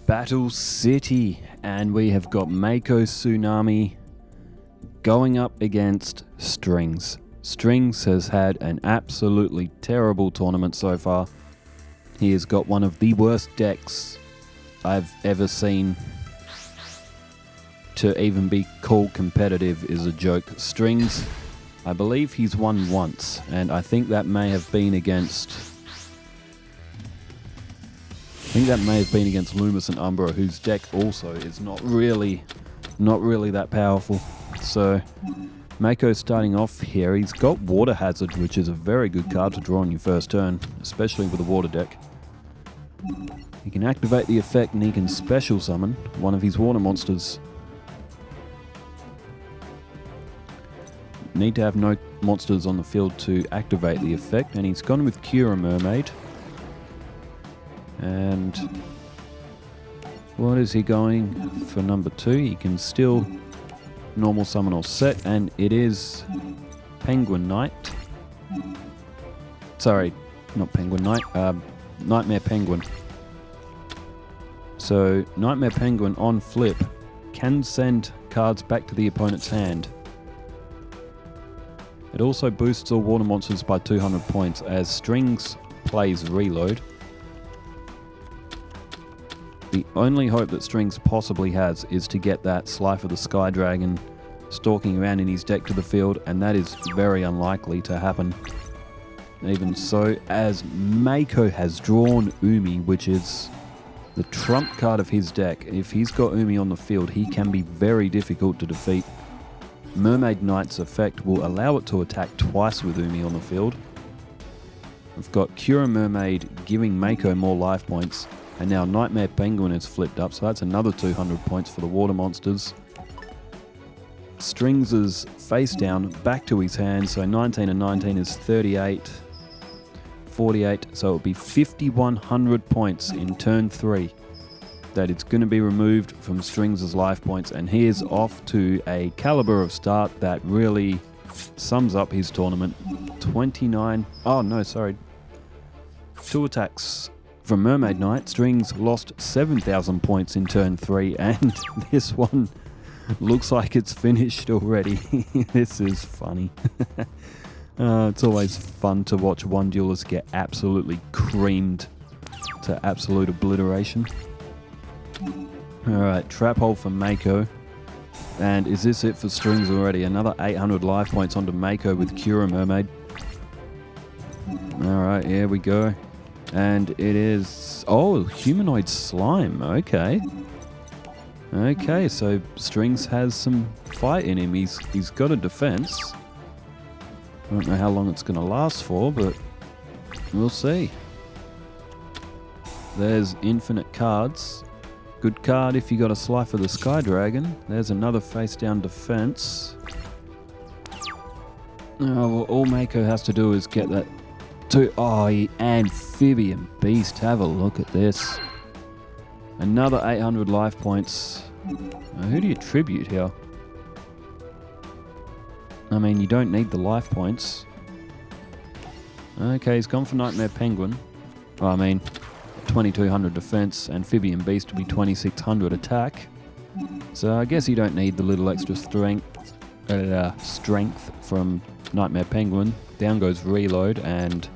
Battle City, and we have got Mako Tsunami going up against Strings. Strings has had an absolutely terrible tournament so far. He has got one of the worst decks I've ever seen. To even be called competitive is a joke. Strings, I believe he's won once, and I think that may have been against Loomis and Umbra, whose deck also is not really that powerful. So Mako's starting off here. He's got Water Hazard, which is a very good card to draw on your first turn, especially with a water deck. He can activate the effect and he can special summon one of his water monsters. Need to have no monsters on the field to activate the effect, and he's gone with Cure a Mermaid. And what is he going for number 2? He can still normal summon or set, and it is Penguin Knight. Sorry, not Penguin Knight, Nightmare Penguin. So Nightmare Penguin on flip can send cards back to the opponent's hand. It also boosts all water monsters by 200 points as Strings plays Reload. The only hope that Strings possibly has is to get that Slifer the Sky Dragon stalking around in his deck to the field, and that is very unlikely to happen. Even so, as Mako has drawn Umi, which is the trump card of his deck. If he's got Umi on the field, he can be very difficult to defeat. Mermaid Knight's effect will allow it to attack twice with Umi on the field. We've got Cure a Mermaid giving Mako more life points. And now Nightmare Penguin is flipped up, so that's another 200 points for the water monsters. Strings is face down, back to his hand, so 19 and 19 is 38, 48, so it'll be 5,100 points in turn 3. That it's going to be removed from Strings' life points, and he is off to a caliber of start that really sums up his tournament. 2 attacks. From Mermaid Knight, Strings lost 7,000 points in turn 3, and this one looks like it's finished already. This is funny. It's always fun to watch one duelist get absolutely creamed to absolute obliteration. Alright, Trap Hole for Mako. And is this it for Strings already? Another 800 life points onto Mako with Cure a Mermaid. Alright, here we go. And it is... oh, Humanoid Slime. Okay. Okay, so Strings has some fight in him. He's got a defense. I don't know how long it's going to last for, but we'll see. There's infinite cards. Good card if you got a Slifer the Sky Dragon. There's another face-down defense. Well, all Mako has to do is get that... Amphibian Beast, have a look at this. Another 800 life points. Who do you tribute here? I mean, you don't need the life points. Okay, he's gone for Nightmare Penguin. 2200 defense. Amphibian Beast will be 2600 attack. So I guess you don't need the little extra strength from Nightmare Penguin. Down goes Reload, and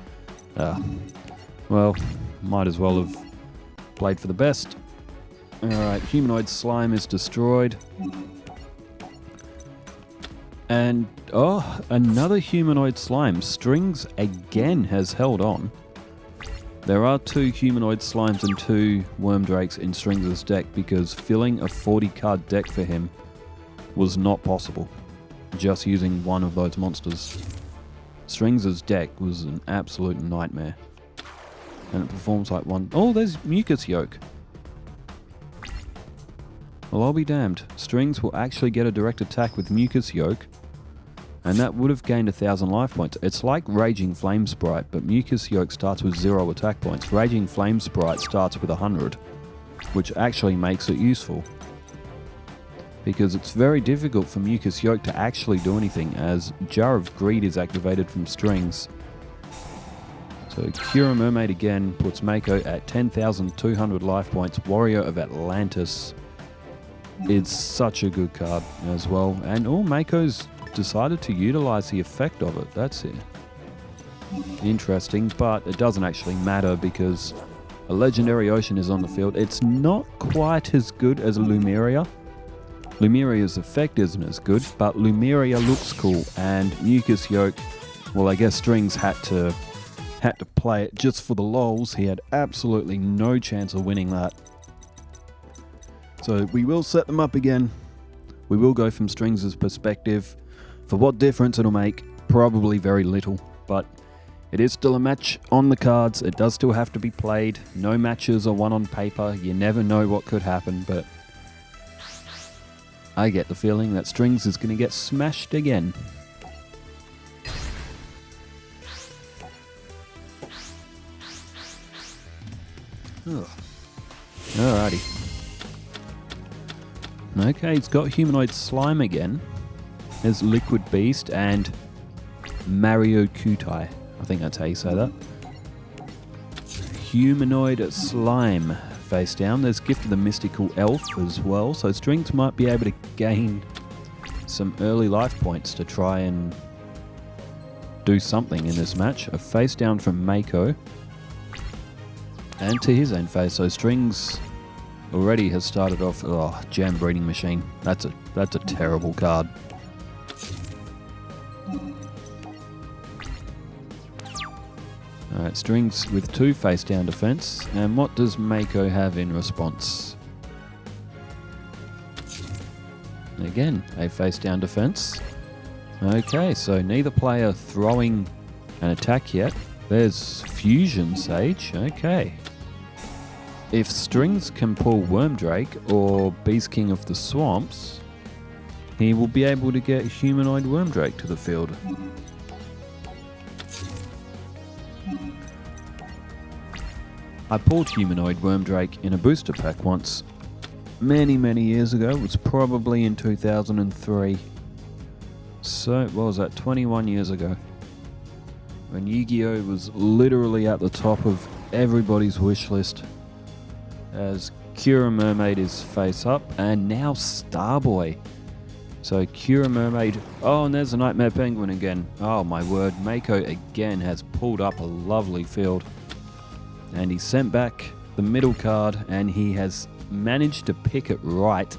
well, might as well have played for the best. Alright, Humanoid Slime is destroyed. And, another Humanoid Slime. Strings again has held on. There are 2 Humanoid Slimes and 2 Worm Drakes in Strings' deck because filling a 40-card deck for him was not possible, just using one of those monsters. Strings' deck was an absolute nightmare. And it performs like one... oh, there's Mucus Yoke. Well, I'll be damned. Strings will actually get a direct attack with Mucus Yoke, and that would have gained 1,000 life points. It's like Raging Flame Sprite, but Mucus Yoke starts with 0 attack points. Raging Flame Sprite starts with 100, which actually makes it useful. Because it's very difficult for Mucus Yoke to actually do anything, as Jar of Greed is activated from Strings. So Cura Mermaid again puts Mako at 10,200 life points. Warrior of Atlantis is such a good card as well. And Mako's decided to utilize the effect of it. That's it. Interesting, but it doesn't actually matter because a Legendary Ocean is on the field. It's not quite as good as Lumeria. Lumeria's effect isn't as good, but Lumeria looks cool. And Yugioh, well, I guess Strings had to play it just for the lols. He had absolutely no chance of winning that. So we will set them up again. We will go from Strings' perspective. For what difference it'll make, probably very little, but it is still a match on the cards. It does still have to be played. No matches are won on paper. You never know what could happen, but I get the feeling that Strings is going to get smashed again. Ugh. Alrighty. Okay, he's got Humanoid Slime again. There's Liquid Beast and Mario Kutai. I think that's how you say that. Humanoid Slime face down. There's Gift of the Mystical Elf as well. So Strings might be able to gain some early life points to try and do something in this match. A face down from Mako. And to his end phase. So Strings already has started off. Oh, Jam Breeding Machine. That's a terrible card. Alright, Strings with 2 face down defense. And what does Mako have in response? Again, a face down defense. Okay, so neither player throwing an attack yet. There's Fusion Sage. Okay. If Strings can pull Wormdrake or Beast King of the Swamps, he will be able to get Humanoid Wormdrake to the field. I pulled Humanoid Wormdrake in a booster pack once, many years ago. It was probably in 2003. So, what was that, 21 years ago? When Yu-Gi-Oh! Was literally at the top of everybody's wish list. As Cura Mermaid is face up, and now Starboy. So Cura Mermaid, oh, and there's a Nightmare Penguin again. Oh my word, Mako again has pulled up a lovely field. And he sent back the middle card, and he has managed to pick it right.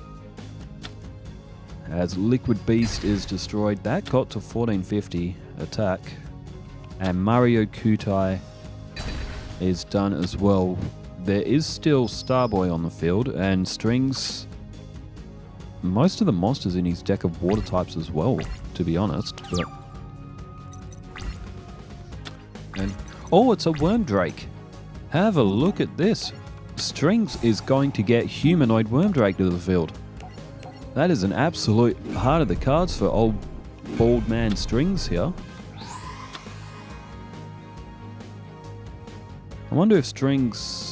As Liquid Beast is destroyed, that got to 1450 attack. And Mario Kutai is done as well. There is still Starboy on the field, and Strings, most of the monsters in his deck of water types as well, to be honest. But and oh, it's a Wormdrake. Have a look at this. Strings is going to get Humanoid Wormdrake to the field. That is an absolute heart of the cards for old bald man Strings here. I wonder if Strings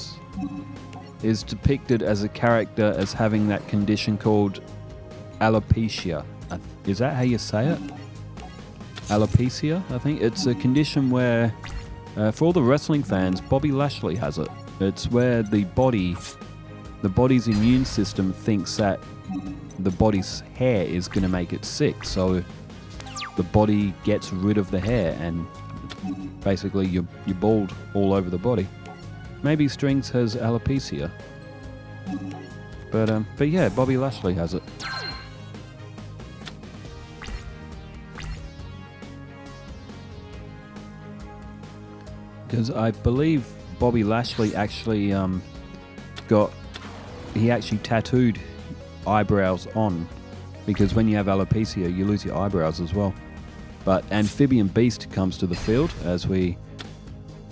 is depicted as a character as having that condition called alopecia. Is that how you say it? Alopecia, I think. It's a condition where, for all the wrestling fans, Bobby Lashley has it. It's where the body's immune system thinks that the body's hair is going to make it sick. So the body gets rid of the hair and basically you're bald all over the body. Maybe Strings has alopecia. But yeah, Bobby Lashley has it. Because I believe Bobby Lashley actually he actually tattooed eyebrows on, because when you have alopecia you lose your eyebrows as well. But Amphibian Beast comes to the field as we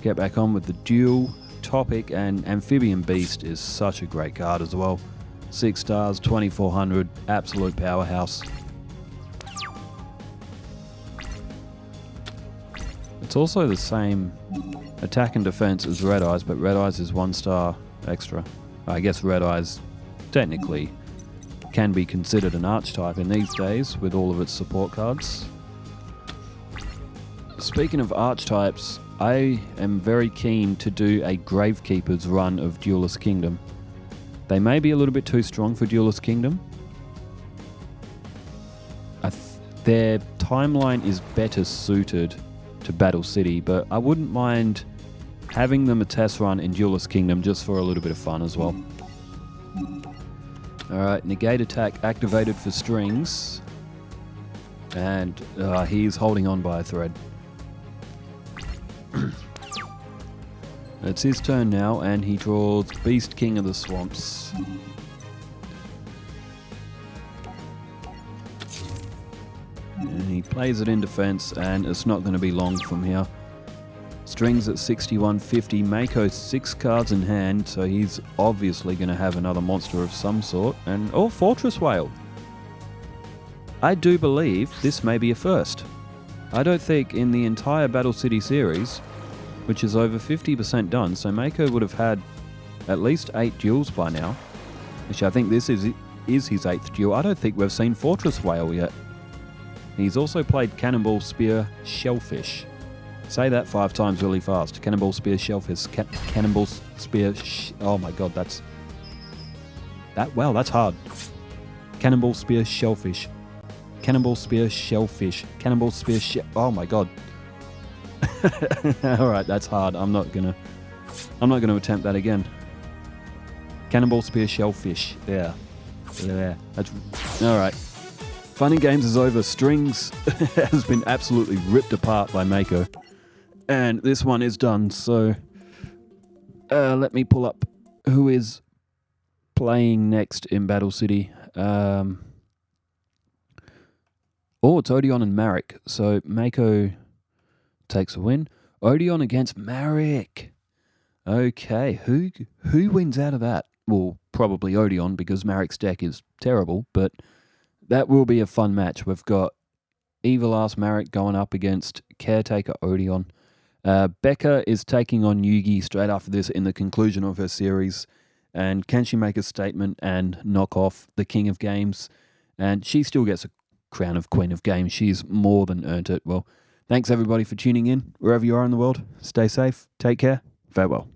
get back on with the duel topic, and Amphibian Beast is such a great card as well. 6 stars, 2400, absolute powerhouse. It's also the same attack and defense as Red Eyes, but Red Eyes is 1 star extra. I guess Red Eyes technically can be considered an archetype in these days with all of its support cards. Speaking of archetypes, I am very keen to do a Gravekeeper's run of Duelist Kingdom. They may be a little bit too strong for Duelist Kingdom. Their timeline is better suited to Battle City, but I wouldn't mind having them a test run in Duelist Kingdom just for a little bit of fun as well. Alright, negate attack activated for strings. And he's holding on by a thread. It's his turn now, and he draws Beast King of the Swamps. And he plays it in defense, and it's not going to be long from here. Strings at 6150, Mako 6 cards in hand, so he's obviously going to have another monster of some sort. And Fortress Whale. I do believe this may be a first. I don't think in the entire Battle City series, which is over 50% done, so Mako would have had at least 8 duels by now, which I think this is his 8th duel. I don't think we've seen Fortress Whale yet. He's also played Cannonball Spear Shellfish. Say that 5 times really fast. Cannonball Spear Shellfish. Cannonball Spear... oh my god, that's... wow, that's hard. Cannonball Spear Shellfish. Cannonball Spear Shellfish. Cannonball Spear oh my god. Alright, that's hard. I'm not gonna attempt that again. Cannonball Spear Shellfish. Yeah. That's... alright. Fun and Games is over. Strings has been absolutely ripped apart by Mako. And this one is done, so... let me pull up who is playing next in Battle City. It's Odeon and Marek. So Mako takes a win. Odeon against Marek. Okay, who wins out of that? Well, probably Odeon, because Marek's deck is terrible, but that will be a fun match. We've got Evil Ass Marek going up against Caretaker Odeon. Becca is taking on Yugi straight after this in the conclusion of her series. And can she make a statement and knock off the King of Games? And she still gets a crown of Queen of Games. She's more than earned it. Well, thanks everybody for tuning in. Wherever you are in the world, stay safe, take care, farewell.